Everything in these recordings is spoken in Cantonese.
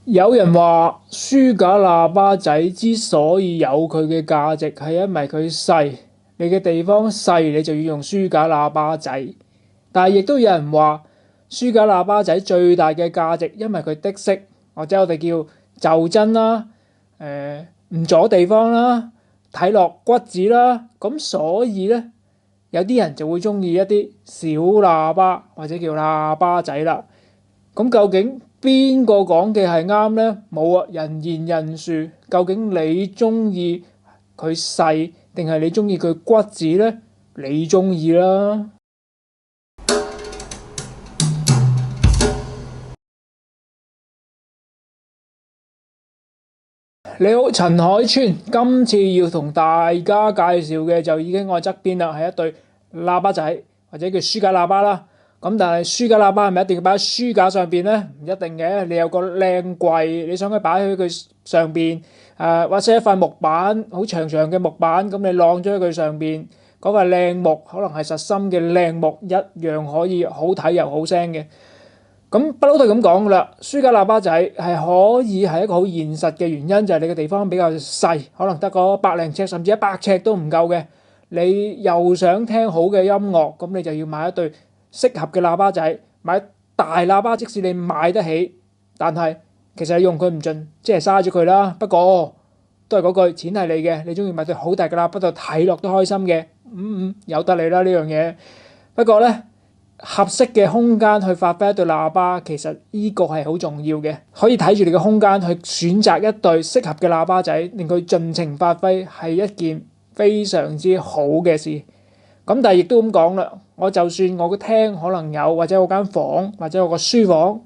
有人話書架喇叭仔之所以有佢嘅價值，係因為佢細，你嘅地方細，你就要用書架喇叭仔。但係亦都有人話書架喇叭仔最大嘅價值，因為佢的色，或者我哋叫就真啦，唔阻地方啦，睇落骨子啦，咁所以咧，有啲人就會中意一啲小喇叭或者叫喇叭仔啦。咁究竟邊個講嘅係啱呢？冇啊，人言人殊。究竟你中意佢細定係你中意佢骨子呢？你中意啦。你好，陳海川，今次要同大家介紹嘅就已經我側邊啦，係一對喇叭仔或者叫書架喇叭啦。咁但係書架喇叭係咪一定要擺喺書架上邊呢？唔一定嘅，你有個靚櫃，你想佢擺喺佢上邊，或者一塊木板，好長長嘅木板，咁你晾咗喺佢上邊，嗰塊靚木可能係實心嘅靚木，一樣可以好睇又好聲嘅。咁不嬲都係咁講噶啦，書架喇叭仔係可以係一個好現實嘅原因，就係你嘅地方比較細，可能得個百零尺甚至100尺都唔夠嘅。你又想聽好嘅音樂，咁你就要買一對適合嘅喇叭仔，買大喇叭，即使你買得起，但係其實你用佢唔盡，即係嘥咗佢啦。不過都係嗰句，錢係你嘅，你中意買對好大嘅喇叭度睇落都開心嘅，由得你啦呢樣嘢。不過咧，合適嘅空間去發揮一對喇叭，其實呢個係好重要嘅。可以睇住你嘅空間去選擇一對適合嘅喇叭仔，令佢盡情發揮，係一件非常之好嘅事。咁但係亦都咁講啦，我就算我個廳可能有，或者我間房或者我個書房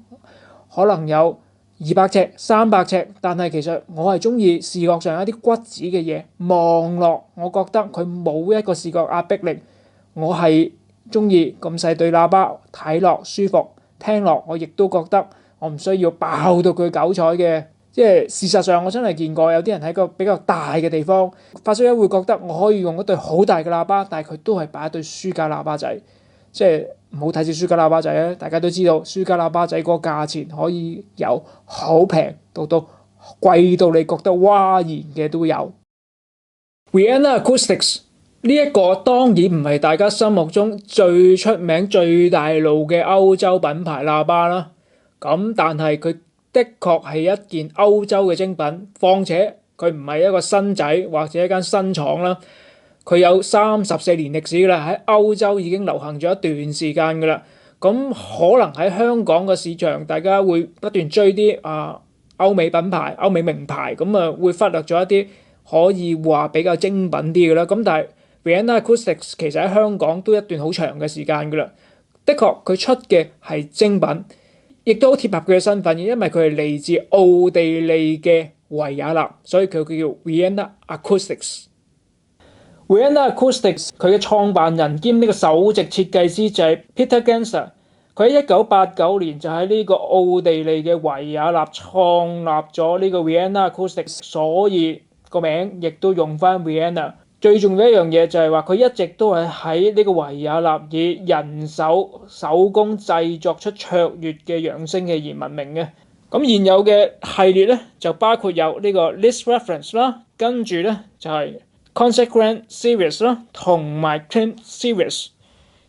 可能有200尺、300尺，但係其實我係中意視覺上一啲骨子嘅嘢，望落我覺得佢冇一個視覺壓迫力，我係中意咁細對喇叭，睇落舒服，聽落我亦都覺得我唔需要爆到佢9彩嘅。即係事實上，我真係見過有啲人喺個比較大嘅地方，發燒友會覺得我可以用一對好大嘅喇叭，但係佢都係擺一對書架喇叭仔。即係唔好睇小書架喇叭仔啊！大家都知道書架喇叭仔嗰個價錢可以由好平到貴到你覺得嘩然嘅都有。Vienna Acoustics 呢一個當然唔係大家心目中最出名最大路嘅歐洲品牌喇叭啦，咁但係佢的確係一件歐洲嘅精品，況且佢唔係一個新仔或者一間新廠啦，佢有34年歷史啦，喺歐洲已經流行咗一段時間噶啦。咁可能喺香港嘅市場，大家會不斷追啲歐美品牌、歐美名牌，咁會忽略咗一啲可以話比較精品啲嘅啦。咁但係 Vienna Acoustics 其實喺香港都一段好長嘅時間噶啦，的確佢出嘅係精品。亦都好貼合佢嘅身份，因為佢係嚟自奧地利嘅維也納，所以佢叫 Vienna Acoustics。Vienna Acoustics 佢嘅創辦人兼呢個首席設計師就係 Peter Ganser， 佢喺1989年就喺呢個奧地利嘅維也納創立咗呢個 Vienna Acoustics， 所以個名亦都用翻 Vienna。最重要一樣嘢就係話佢一直都係喺呢個維也納以人手手工製作出卓越嘅揚聲器而聞名嘅。咁現有嘅系列咧就包括有呢個 Liszt Reference 啦，跟住咧就係 Concertgrand Series 啦，同埋 Klimt Series。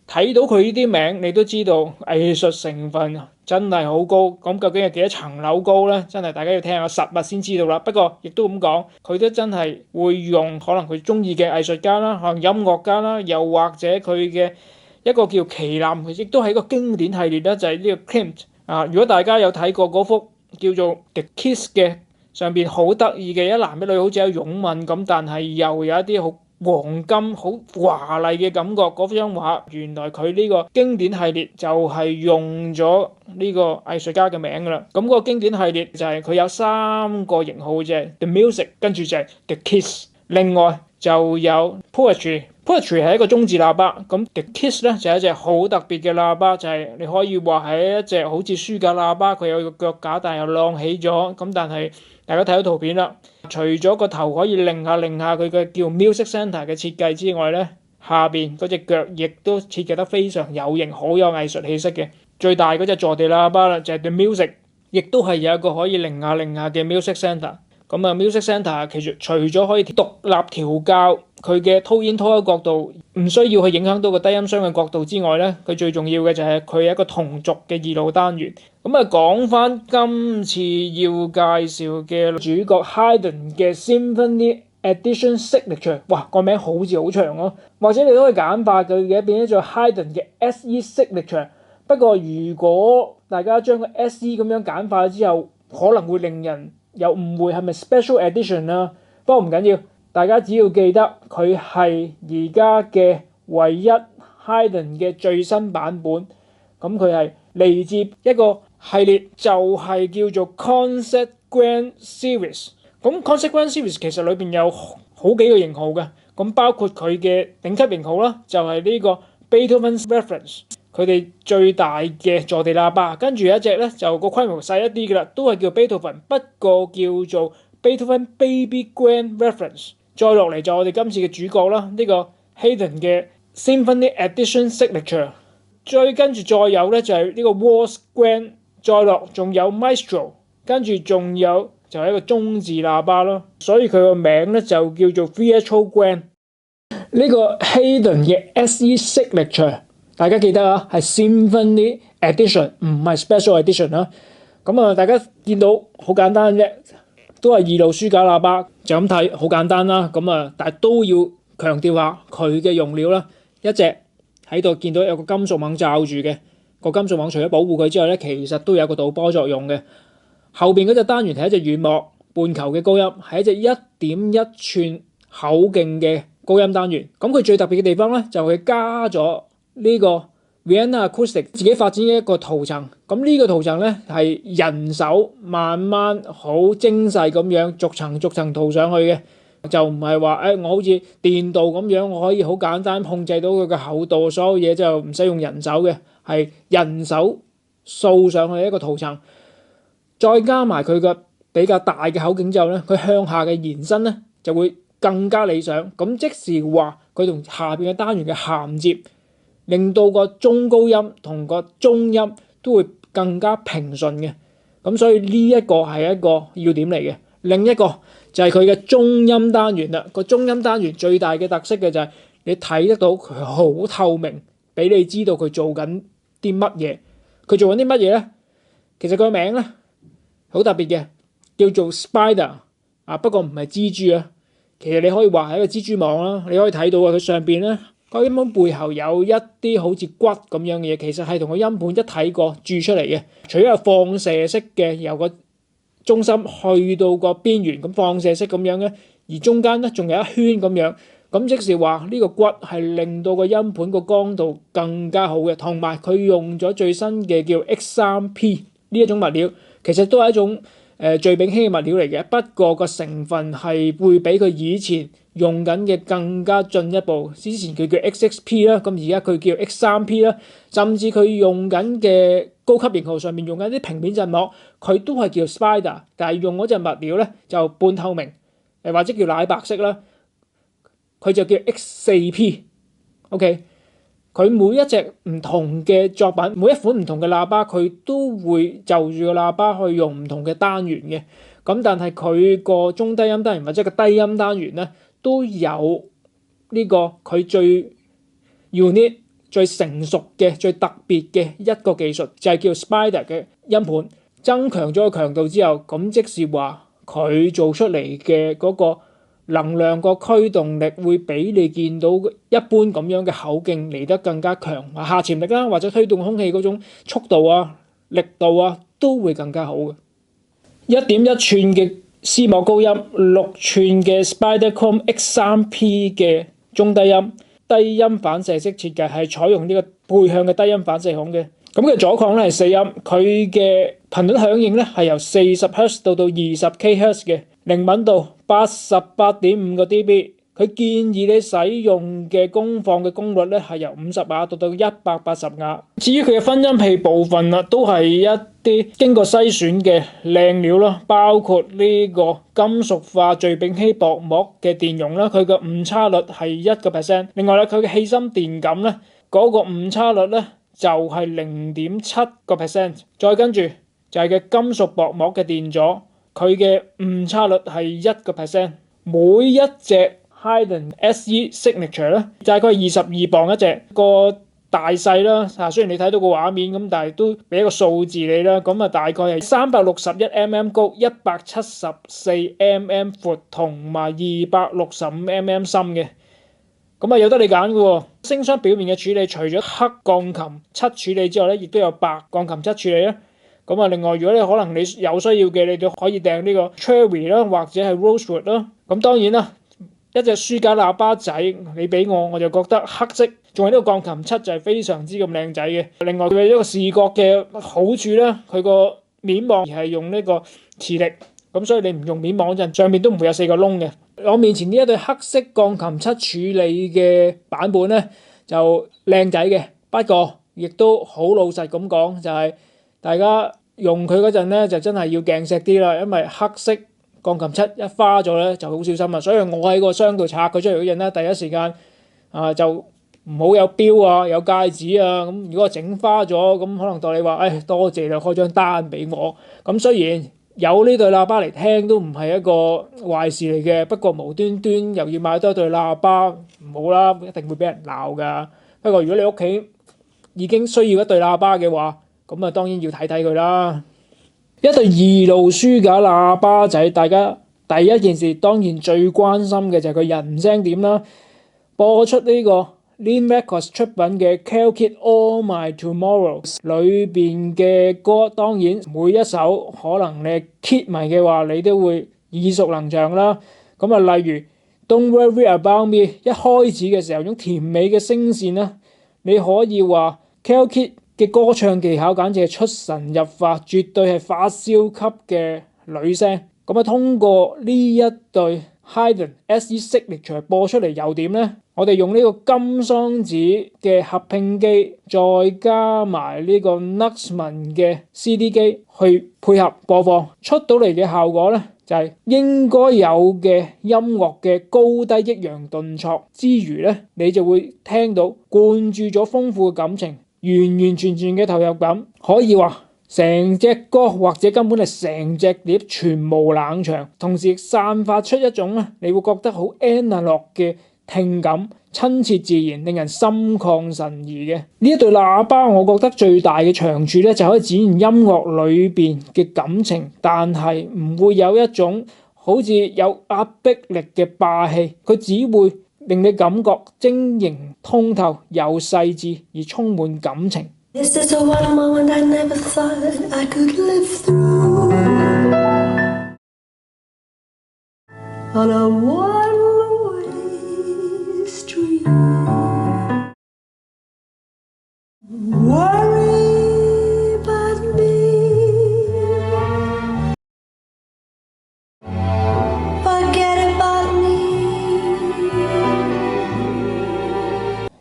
睇到佢呢啲名，你都知道藝術成分真係好高。咁究竟係幾多層樓高呢？真係大家要聽下實物先知道啦。不過亦都咁講，佢都真係會用可能佢中意嘅藝術家啦，可能音樂家啦，又或者佢嘅一個叫旗艦，亦都係一個經典系列啦，就係呢個 Klimt 啊。如果大家有睇過嗰幅叫做 The Kiss 嘅，上邊好得意嘅一男一女好似有擁吻咁，但係又有一啲好黃金好華麗嘅感覺。嗰張畫原來佢呢個經典系列就係用咗呢個藝術家嘅名噶啦。咁個經典系列就係佢有3個型號啫， The Music， 跟住就係 The Kiss， 另外就有 Poetry 係一個中置喇叭。咁 The Kiss 咧就係一隻好特別嘅喇叭，就係你可以話係一隻好似書架喇叭，佢有個腳架但係又晾起咗。咁但係大家睇到圖片啦，除咗個頭可以擰下佢嘅叫 Music Center 嘅設計之外咧，下邊嗰隻腳亦都設計得非常有型，好有藝術氣息嘅。最大嗰隻坐地喇叭啦就係 The Music，亦都係有一個可以零下嘅 music center。咁啊，music center 其實除咗可以獨立調校佢嘅 tone in tone out 角度，唔需要去影響到個低音箱嘅角度之外咧，佢最重要嘅就係佢係一個同軸嘅2路單元。咁啊，講翻今次要介紹嘅主角 Haydn 嘅 Symphony Edition Signature， 哇，個名好似好長咯，或者你都可以簡化佢嘅，變咗做 Haydn 嘅 SE Signature。不過如果大家將個 SE 咁樣簡化之後，可能會令人有誤會係咪 Special Edition 啊？不過唔緊要，大家只要記得佢係而家嘅唯一 Haydn 嘅最新版本。咁佢係嚟自一個系列，就係叫做 Concert Grand Series。咁 Concert Grand Series 其實裏邊有好幾個型號嘅，咁包括佢嘅頂級型號啦，就係呢個 Beethoven's Reference。佢哋最大嘅坐地喇叭，跟住有一隻咧就個規模細一啲嘅啦，都係叫 Beethoven， 不過叫做 Beethoven Baby Grand Reference。再落嚟就我哋今次嘅主角啦，呢個 Haydn 嘅 Symphony Edition Signature。再跟住再有咧就係呢個 Waltz Grand， 再落仲有 Maestro， 跟住仲有就係一個中置喇叭咯，所以佢個名咧就叫做 Pietro Grand。呢個 Haydn 嘅 SE Signature。大家記得啊，係 Symphony Edition， 唔係 Special Edition 啦。咁啊，大家見到好簡單啫，都係2路書架喇叭，就咁睇好簡單啦。咁啊，但係都要強調下佢嘅用料啦。一隻喺度見到有個金屬網罩住嘅，個金屬網除咗保護佢之外咧，其實都有個導波作用嘅。後邊嗰隻單元係一隻軟膜半球嘅高音，係一隻1.1寸口徑嘅高音單元。咁佢最特別嘅地方咧，就係加咗呢個 Vienna Acoustic 自己發展嘅一個塗層。咁呢個塗層咧係人手慢慢好精細咁樣逐層塗上去嘅，就唔係話我好似電鍍咁樣，我可以好簡單控制到佢嘅厚度，所有嘢就唔使用人手嘅，係人手掃上去一個塗層，再加埋佢嘅比較大嘅口徑之後咧，佢向下嘅延伸咧就會更加理想。咁即是話佢同下邊嘅單元嘅銜接，令到個中高音同個中音都會更加平順嘅。咁所以呢一個係一個要點嚟嘅。另一個就係佢嘅中音單元啦。個中音單元最大嘅特色嘅就係你睇得到佢好透明，俾你知道佢做緊啲乜嘢。佢做緊啲乜嘢咧？其實佢個名咧好特別嘅，叫做 Spider 啊，不過唔係蜘蛛啊。其實你可以話係一個蜘蛛網啦。你可以睇到啊，佢上邊咧個音盤背後有一啲好似骨咁樣嘅嘢，其實係同個音盤一睇過鑄出嚟嘅。除咗有放射式嘅，由個中心去到個邊緣咁放射式咁樣咧，而中間咧仲有一圈咁樣。咁即是話呢個骨係令到個音盤個光度更加好嘅，同埋佢用咗最新嘅叫 X3P 呢一種物料，其實都係一種聚丙烯嘅物料嚟嘅，不過個成分係會比佢以前用緊嘅更加進一步。之前佢叫 XXP 啦，咁而家佢叫 X3P 啦，甚至佢用緊嘅高級型號上面用緊啲平面振膜，佢都係叫 Spider， 但係用嗰隻物料咧就半透明，或者叫奶白色啦，佢就叫 X4P。OK， 佢每一隻唔同嘅作品，每一款唔同嘅喇叭，佢都會就住個喇叭去用唔同嘅單元嘅。咁但係佢個中低音單元或者個低音單元咧，都有呢個佢最 unique、最成熟嘅、最特別嘅一個技術，就係叫 Spider 嘅音盤。增強咗個強度之後，咁即是話佢做出嚟嘅嗰個能量個驅動力會比你見到一般咁樣嘅口徑嚟得更加強，下潛力啦，或者推動空氣嗰種速度啊、力度啊，都會更加好嘅。1.1寸嘅絲膜高音，6寸嘅 Spyderco X3P 嘅中低音，低音反射式設計係採用呢個背向嘅低音反射孔嘅。咁嘅左擴咧係4音，佢嘅頻率響應咧係由40 Hz 到20 kHz 嘅，靈敏度88.5個 dB。佢建議你使用嘅功放嘅功率咧係由50瓦到180瓦。至於佢嘅分音器部分啦，都係一啲經過篩選嘅靚料啦，包括呢個金屬化聚丙烯薄膜嘅電容啦，佢嘅誤差率係1%。另外咧，佢嘅氣心電感咧，嗰個誤差率咧就係0.7%。再跟住就係嘅金屬薄膜嘅電阻，佢嘅誤差率係1%。每一隻 Hayden SE Signature 咧，大概係22磅一隻，個大細啦雖然你睇到個畫面咁，但係都俾一個數字你啦。咁大概係361mm 高，174mm 闊，同埋265mm 深嘅。咁有得你揀嘅喎。聲箱表面嘅處理，除咗黑鋼琴漆處理之外咧，亦都有白鋼琴漆處理啦。咁另外如果你可能你有需要嘅，你都可以訂呢個 Cherry 啦，或者係 Rosewood 啦。咁當然啦，一隻書架喇叭仔你俾我就覺得黑色仲係呢個鋼琴漆就係非常之咁靚仔嘅。另外佢嘅一個視覺嘅好處咧，佢個面膜係用呢個磁力，咁所以你唔用面膜嗰陣，上面都唔會有4個窿嘅。我面前呢一對黑色鋼琴漆處理嘅版本咧就靚仔嘅，不過亦都好老實咁講，就係大家用佢嗰陣咧就真係要鏡石啲啦，因為黑色鋼琴漆一花咗咧就好小心啊。所以我喺個箱度拆佢出嚟嗰陣咧，第一時間就唔好有錶啊，有戒指啊。咁如果整花咗，咁可能代你話多謝你開張單俾我。咁雖然有呢對喇叭嚟聽都唔係一個壞事嚟嘅，不過無端端又要買多對喇叭，唔好啦，一定會俾人鬧噶。不過如果你屋企已經需要一對喇叭嘅話，咁當然要睇睇佢啦。一對2路書架喇叭仔，大家第一件事當然最關心嘅就係佢人聲點啦。播出呢個 Lim Records 出品嘅 Carol Kid All My Tomorrows 裏邊嘅歌，當然每一首可能你 Kid 迷嘅話，你都會耳熟能詳啦。咁例如 Don't Worry About Me 一開始嘅時候用甜美嘅聲線啦，你可以話 Carol Kid 嘅歌唱技巧簡直係出神入化，絕對係發燒級嘅女聲。通過呢一對 Hayden SE Signature 播出嚟又點呢？我哋用呢個金桑子嘅合併機，再加埋呢個 Nuxman 嘅 CD 機去配合播放，出到嚟嘅效果呢，就係應該有嘅音樂嘅高低抑揚頓挫之餘呢，你就會聽到灌注咗豐富嘅感情，完完全全嘅投入感，可以話成隻歌或者根本係成隻碟全無冷場，同時散發出一種你會覺得好 analog 嘅聽感，親切自然，令人心曠神怡嘅。呢一對喇叭我覺得最大嘅長處咧，就可以展現音樂裏邊嘅感情，但係唔會有一種好似有壓迫力嘅霸氣，佢只會令你感覺晶瑩通透又細緻而充滿感情。This is a one moment I never thought I could live through on a one-way street. Worry about me, forget about me。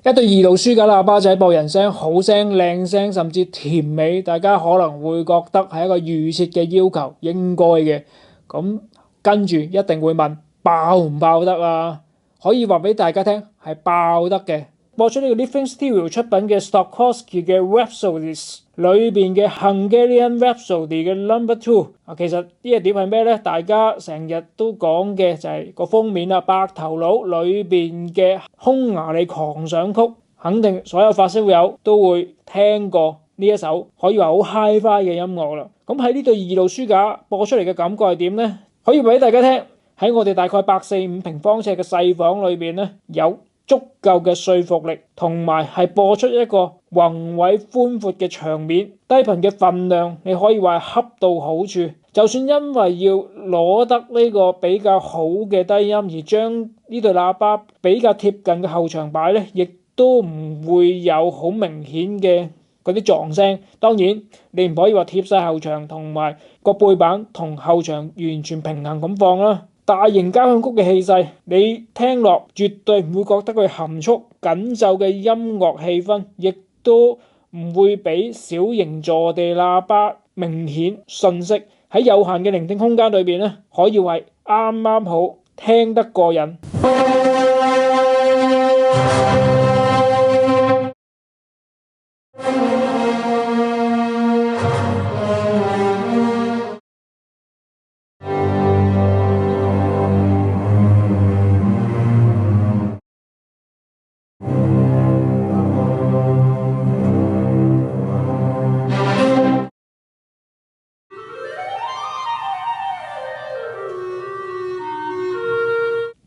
一對2路書架喇叭仔播人聲，好聲靚聲，甚至甜美，大家可能會覺得係一個預設嘅要求，應該嘅。咁跟住一定會問爆唔爆得啊？可以話俾大家聽係爆得嘅。播出呢個 Living Stereo 出品嘅 Stokowski 嘅 Rhapsodies 裏邊嘅 Hungarian Rhapsody 嘅 Number 2。其實呢隻碟係咩呢？大家成日都講嘅就係個封面啦，白頭佬裏邊嘅匈牙利狂想曲，肯定所有發燒友都會聽過呢一首可以話好 Hi-Fi 嘅音樂啦。咁喺呢對2路書架播出嚟嘅感覺係點呢？可以話俾大家聽，喺我哋大概145平方尺嘅細房裏邊咧，有足夠嘅說服力，同埋係播出一個宏偉寬闊嘅場面，低頻嘅分量你可以話係恰到好處。就算因為要攞得呢個比較好嘅低音，而將呢對喇叭比較貼近嘅後場擺咧，亦都唔會有好明顯嘅嗰啲撞聲。當然你唔可以話貼晒後場，同埋個背板同後場完全平衡咁放啦。大型交響曲嘅氣勢，你聽落絕對唔會覺得佢含蓄緊湊嘅音樂氣氛，亦都唔會比小型坐地喇叭明顯遜色。喺有限嘅聆聽空間裏邊咧，可以話啱啱好聽得過癮。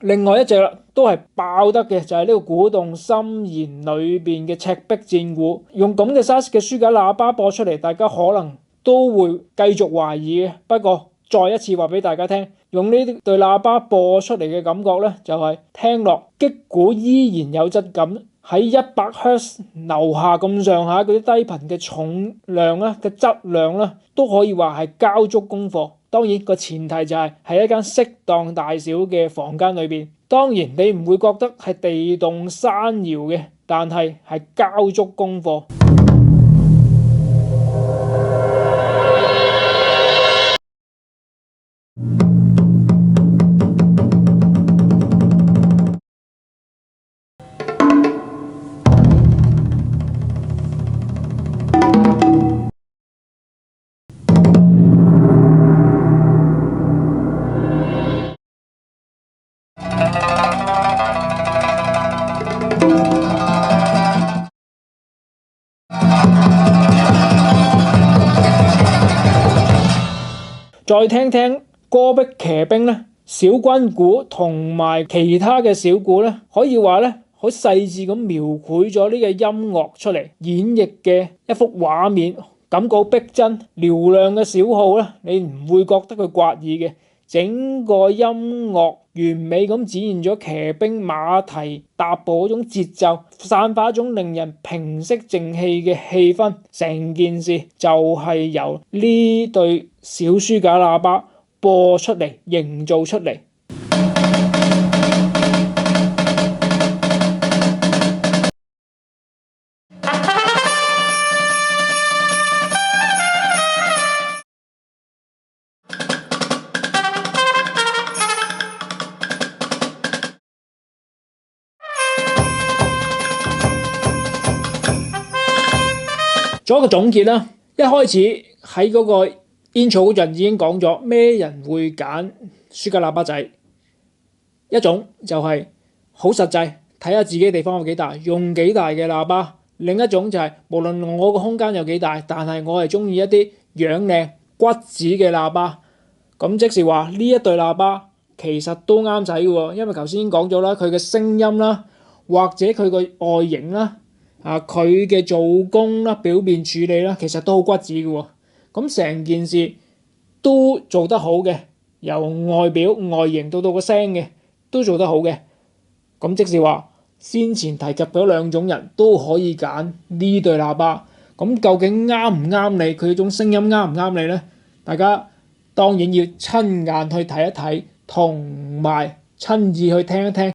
另外一隻啦，都係爆得嘅，就係呢個鼓動心弦裏邊嘅赤壁戰鼓，用咁嘅 size 嘅書架喇叭播出嚟，大家可能都會繼續懷疑嘅。不過再一次話俾大家聽，用呢對喇叭播出嚟嘅感覺咧，就係聽落擊鼓依然有質感，喺100赫茲樓下咁上下嗰啲低頻嘅重量啦嘅質量啦，都可以話係交足功課。當然個前提就係喺一間適當大小嘅房間裏邊。當然你唔會覺得係地動山搖嘅，但係交足功課。再聽聽戈壁騎兵咧，小軍鼓同埋其他嘅小鼓咧，可以話咧好細緻咁描繪咗呢個音樂出嚟，演繹嘅一幅畫面，感覺逼真。嘹亮嘅小號咧，你唔會覺得佢刮耳嘅，整個音樂完美咁展現咗騎兵馬蹄踏步嗰種節奏，散發一種令人平息靜氣嘅氣氛。成件事就係由呢對小書架喇叭播出嚟，營造出嚟。做一個總結啦，一開始喺嗰個 intro 嗰陣已經講咗咩人會揀書架喇叭仔。一種就係好實際，睇下自己地方有幾大，用幾大嘅喇叭。另一種就係無論我個空間有幾大，但係我係中意一啲樣靚骨子嘅喇叭。咁即是話呢一對喇叭其實都啱使嘅喎，因為頭先已經講咗啦，佢嘅聲音啦，或者佢個外形啦。佢嘅做工啦、表面處理啦，其實都好骨子嘅喎。咁成件事都做得好嘅，由外表外形到個聲嘅都做得好嘅。咁即是話先前提及咗兩種人都可以揀呢對喇叭。咁究竟啱唔啱你？佢種聲音啱唔啱你呢？大家當然要親眼去睇一睇，同埋親自去聽一聽。